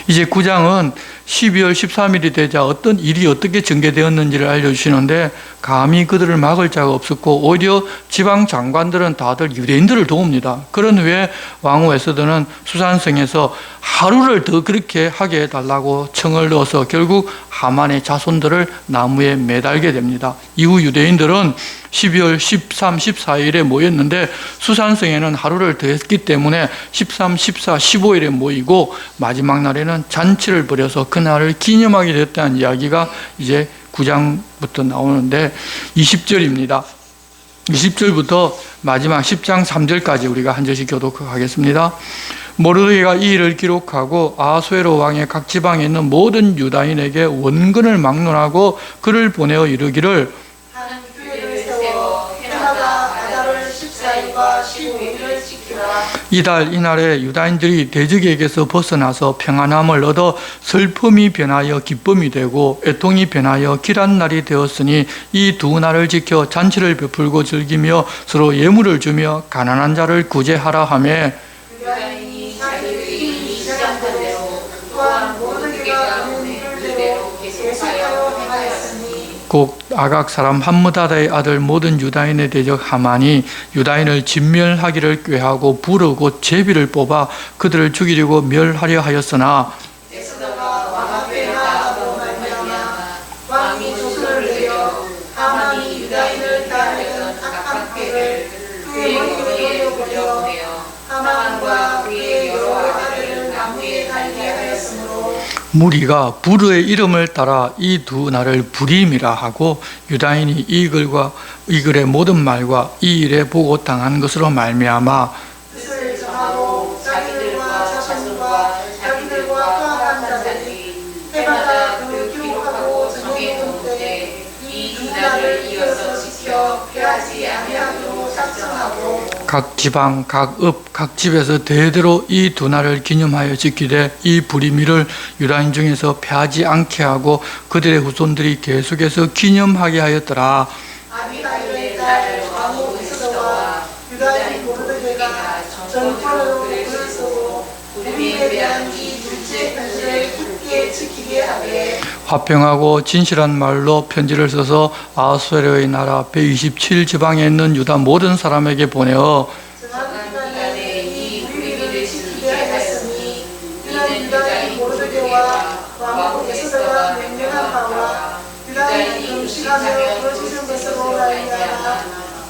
이제 9장은 12월 13일이 되자 어떤 일이 어떻게 전개되었는지를 알려주시는데 감히 그들을 막을 자가 없었고 오히려 지방 장관들은 다들 유대인들을 도웁니다. 그런 후에 왕후 에스더는 수산성에서 하루를 더 그렇게 하게 해달라고 청을 넣어서 결국 하만의 자손들을 나무에 매달게 됩니다. 이후 유대인들은 12월 13, 14일에 모였는데 수산성에는 하루를 더 했기 때문에 13, 14, 15일에 모이고 마지막 날에는 잔치를 벌여서 그날을 기념하게 됐다는 이야기가 이제 9장부터 나오는데 20절입니다. 20절부터 마지막 10장 3절까지 우리가 한 절씩 교독하겠습니다. 모르드게가 이 일을 기록하고 아수에로 왕의 각 지방에 있는 모든 유다인에게 원근을 막론하고 그를 보내어 이르기를 하는 규례를 세워 해마다 아달월 14일과 15일을 지키라. 이달 이날에 유다인들이 대적에게서 벗어나서 평안함을 얻어 슬픔이 변하여 기쁨이 되고 애통이 변하여 길한 날이 되었으니 이 두 날을 지켜 잔치를 베풀고 즐기며 서로 예물을 주며 가난한 자를 구제하라 하며 유다인이 자기들이 이미 시작한 대로 또한 모르드게가 하는 일대로 계속하여 행하였으니 곧 아각 사람 함므다다의 아들 모든 유다인의 대적 하만이 유다인을 진멸하기를 꾀하고 부르 곧 제비를 뽑아 그들을 죽이려고 멸하려 하였으나 에스더가 왕 앞에 나아가고 말미암아 왕이 조서를 내려 하만이 유다인을 따르던 악한 꾀를 그의 머리로 돌려보내어 하만과 그의 여러 아들을 나무에 달게 하였으므로 무리가 부르의 이름을 따라 이 두 날을 불임이라 하고 유다인이 이 글의 모든 말과 이 일에 보고 당한 것으로 말미암아 뜻을 정하고 자기들과 자손과 자기들과 화합한 자들이 해마다 그 기록하고 정해놓은 때 이 두 날을 이어서 지켜 패하지 아니하기로 작정하고 각 지방, 각 읍, 각 집에서 대대로 이 두 날을 기념하여 지키되 이 불임일을 유다인 중에서 패하지 않게 하고 그들의 후손들이 계속해서 기념하게 하였더라. 아비가일의 딸 왕후 에스더와 유다인 모르드게가 전파로 글을 쓰고 불임에 대한 이 둘째 편지를 굳게 지키게 하되 화평하고 진실한 말로 편지를 써서 아수에로의 나라 127 지방에 있는 유다 모든 사람에게 보내어 정한 기간에 이 불임을 지키게 하였으니 이는 유다인 모르드게와 왕후 에스더가 명령한 바와 유다인이 금식하며 부러지는 것으로 말미암아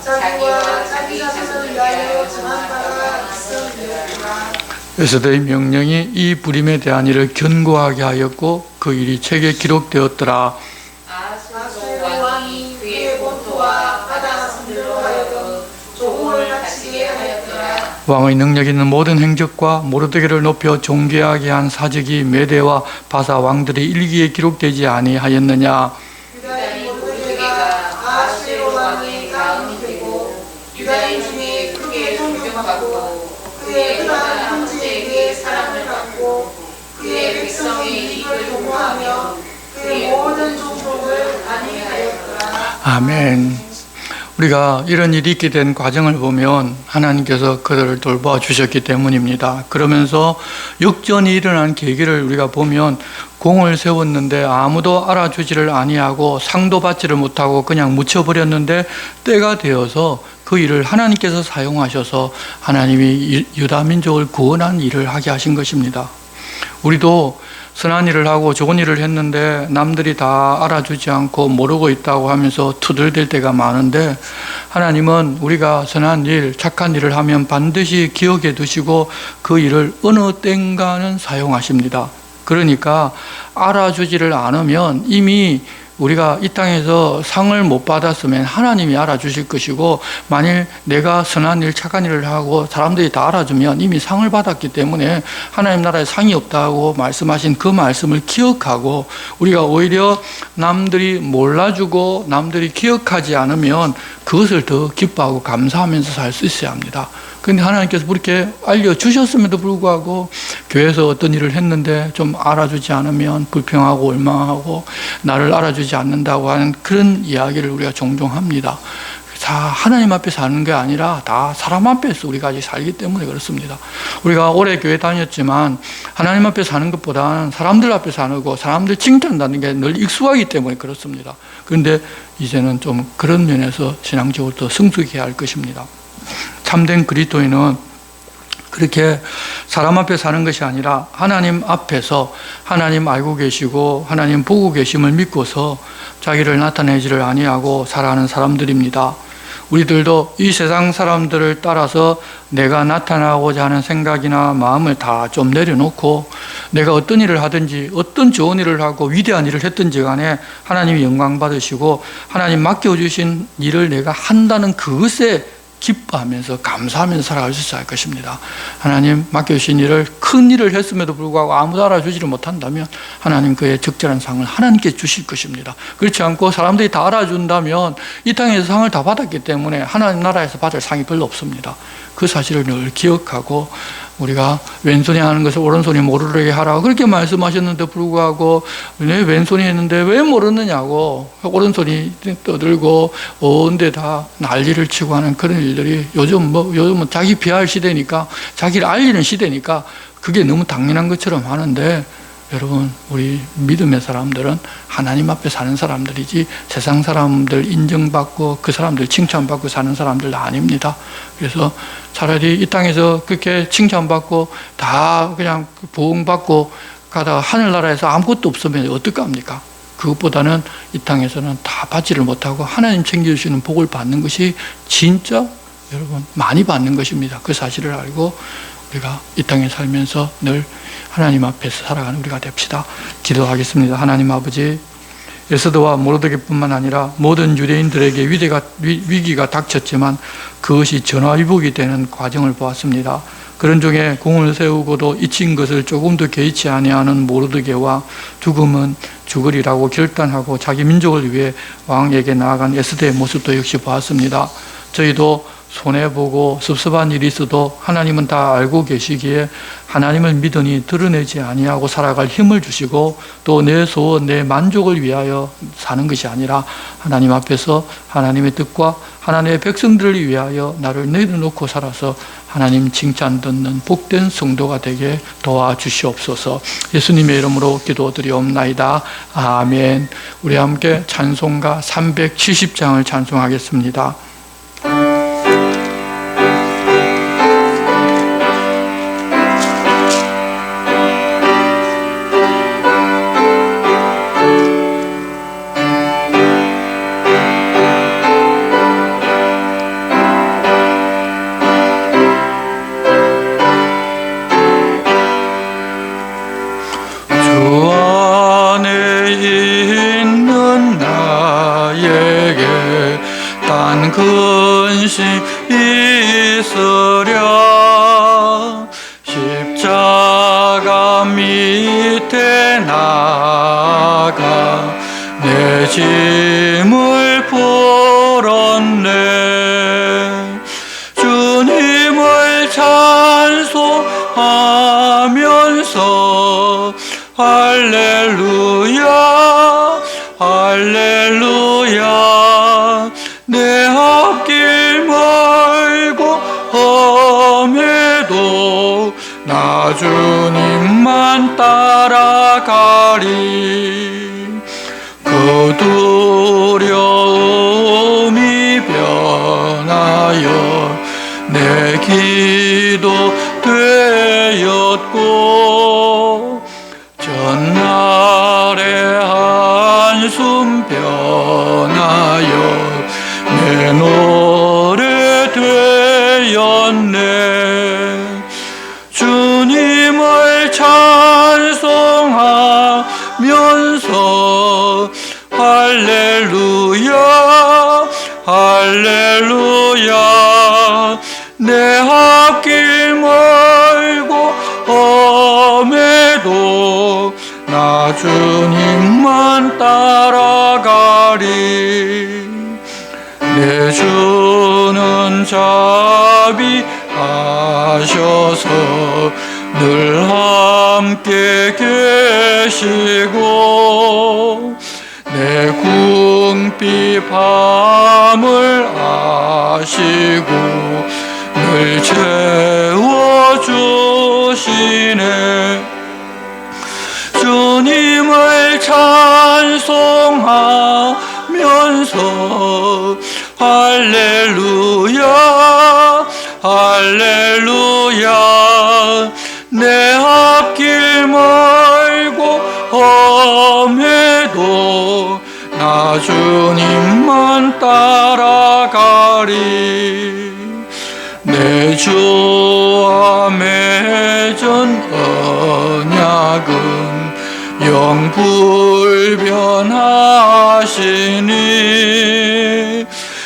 자기와 자기 자손을 위하여 정한 바가 있음이었구나. 에스더의 명령이 이 불임에 대한 일을 견고하게 하였고 그 일이 책에 기록되었더라. 아수르 왕이 그의 본토와 바다 섬들로 하여금 조공을 바치게 하였더라. 왕의 능력 있는 모든 행적과 모르드게를 높여 존귀하게 한 사적이 메대와 바사 왕들의 일기에 기록되지 아니하였느냐. 유다인 모르드게가 아수르 왕의 다음이 되고 유다인 중에 크게 존경받고 그의 흔한 형제에게 사랑을 받고 그의 백성이 이를 동무하며 그의 모든 종족을 안위하였더라. 아멘. 우리가 이런 일이 있게 된 과정을 보면 하나님께서 그들을 돌봐주셨기 때문입니다. 그러면서 역전이 일어난 계기를 우리가 보면 공을 세웠는데 아무도 알아주지를 아니하고 상도 받지를 못하고 그냥 묻혀버렸는데 때가 되어서 그 일을 하나님께서 사용하셔서 하나님이 유다 민족을 구원한 일을 하게 하신 것입니다. 우리도 선한 일을 하고 좋은 일을 했는데 남들이 다 알아주지 않고 모르고 있다고 하면서 투덜댈 때가 많은데 하나님은 우리가 선한 일, 착한 일을 하면 반드시 기억해 두시고 그 일을 어느 땐가는 사용하십니다. 그러니까 알아주지를 않으면 이미 우리가 이 땅에서 상을 못 받았으면 하나님이 알아주실 것이고 만일 내가 선한 일, 착한 일을 하고 사람들이 다 알아주면 이미 상을 받았기 때문에 하나님 나라에 상이 없다고 말씀하신 그 말씀을 기억하고 우리가 오히려 남들이 몰라주고 남들이 기억하지 않으면 그것을 더 기뻐하고 감사하면서 살 수 있어야 합니다. 그런데 하나님께서 그렇게 알려주셨음에도 불구하고 교회에서 어떤 일을 했는데 좀 알아주지 않으면 불평하고 원망하고 나를 알아주지 않는다고 하는 그런 이야기를 우리가 종종 합니다. 다 하나님 앞에 사는 게 아니라 다 사람 앞에서 우리가 아직 살기 때문에 그렇습니다. 우리가 오래 교회 다녔지만 하나님 앞에 사는 것보다는 사람들 앞에 사는 거, 사람들 칭찬하는 게 늘 익숙하기 때문에 그렇습니다. 그런데 이제는 좀 그런 면에서 신앙적으로 더 성숙해야 할 것입니다. 참된 그리스도인은 그렇게 사람 앞에 사는 것이 아니라 하나님 앞에서 하나님 알고 계시고 하나님 보고 계심을 믿고서 자기를 나타내지를 아니하고 살아가는 사람들입니다. 우리들도 이 세상 사람들을 따라서 내가 나타나고자 하는 생각이나 마음을 다 좀 내려놓고 내가 어떤 일을 하든지 어떤 좋은 일을 하고 위대한 일을 했든지 간에 하나님이 영광 받으시고 하나님 맡겨주신 일을 내가 한다는 그것에 기뻐하면서 감사하면서 살아갈 수 있어야 할 것입니다. 하나님 맡겨주신 일을 큰 일을 했음에도 불구하고 아무도 알아주지를 못한다면 하나님 그의 적절한 상을 하나님께 주실 것입니다. 그렇지 않고 사람들이 다 알아준다면 이 땅에서 상을 다 받았기 때문에 하나님 나라에서 받을 상이 별로 없습니다. 그 사실을 늘 기억하고 우리가 왼손이 하는 것을 오른손이 모르게 하라고 그렇게 말씀하셨는데 불구하고 내 왼손이 했는데 왜 모르느냐고 오른손이 떠들고 온데 다 난리를 치고 하는 그런 일들이 요즘은 자기 비하할 시대니까 자기를 알리는 시대니까 그게 너무 당연한 것처럼 하는데 여러분 우리 믿음의 사람들은 하나님 앞에 사는 사람들이지 세상 사람들 인정받고 그 사람들 칭찬받고 사는 사람들 아닙니다. 그래서 차라리 이 땅에서 그렇게 칭찬받고 다 그냥 보응받고 가다가 하늘나라에서 아무것도 없으면 어떡합니까? 그것보다는 이 땅에서는 다 받지를 못하고 하나님 챙겨주시는 복을 받는 것이 진짜 여러분 많이 받는 것입니다. 그 사실을 알고 우리가 이 땅에 살면서 늘 하나님 앞에서 살아가는 우리가 됩시다. 기도하겠습니다. 하나님 아버지, 에스더와 모르드게뿐만 아니라 모든 유대인들에게 위기가 닥쳤지만 그것이 전화위복이 되는 과정을 보았습니다. 그런 중에 공을 세우고도 잊힌 것을 조금도 개의치 아니하는 모르드게와 죽음은 죽으리라고 결단하고 자기 민족을 위해 왕에게 나아간 에스더의 모습도 역시 보았습니다. 저희도 손해보고 섭섭한 일이 있어도 하나님은 다 알고 계시기에 하나님을 믿으니 드러내지 아니하고 살아갈 힘을 주시고 또 내 소원, 내 만족을 위하여 사는 것이 아니라 하나님 앞에서 하나님의 뜻과 하나님의 백성들을 위하여 나를 내려놓고 살아서 하나님 칭찬 듣는 복된 성도가 되게 도와주시옵소서. 예수님의 이름으로 기도드리옵나이다. 아멘. 우리 함께 찬송가 370장을 찬송하겠습니다. 근심 있으랴. 십자가 밑에 나가 내 짐을 풀었네. 주님을 찬송하면서 할렐루야 할렐루야. 내 앞길 멀고 험해도 나 주님만 따라가리. 그 두려움이 변하여 내 기도 되었고, 전날의 한숨 변하여 내 노래 되었네. 주님을 찬송하면서 할렐루야 할렐루야. 내 앞길 멀고 험해도 나 주님만 따라가리. 내 주는 자비하셔서 늘 함께 계시고, 내 궁핍 밤을 아시고 늘 채워주시네. 주님을 찬송하면서 할렐루야 할렐루야. 내 앞길 멀고 험해도 나 주님만 따라가리. 내 주와 맺은 언약은 영불변하시니,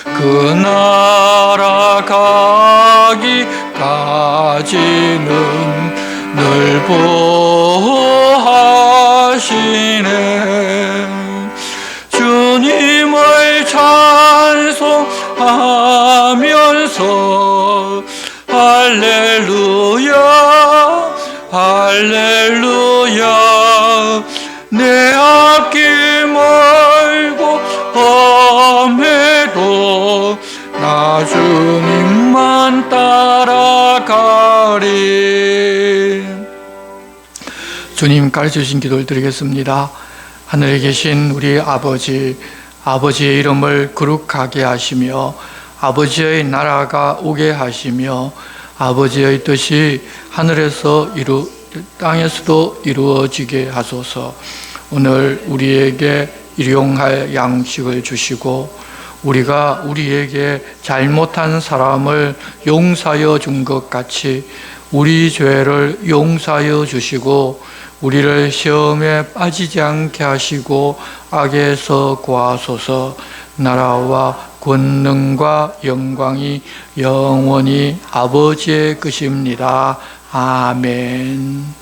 그 나라 가기까지는 늘 보호하시네. 주님을 찬송하면서 할렐루야 할렐루야. 내 앞길 멀고 험해도 나 주님만 따라가리. 주님 가르쳐주신 기도를 드리겠습니다. 하늘에 계신 우리 아버지, 아버지의 이름을 거룩하게 하시며 아버지의 나라가 오게 하시며 아버지의 뜻이 하늘에서 땅에서도 이루어지게 하소서. 오늘 우리에게 일용할 양식을 주시고, 우리가 우리에게 잘못한 사람을 용서하여 준 것 같이 우리 죄를 용서하여 주시고, 우리를 시험에 빠지지 않게 하시고 악에서 구하소서. 나라와 권능과 영광이 영원히 아버지의 것입니다. 아멘.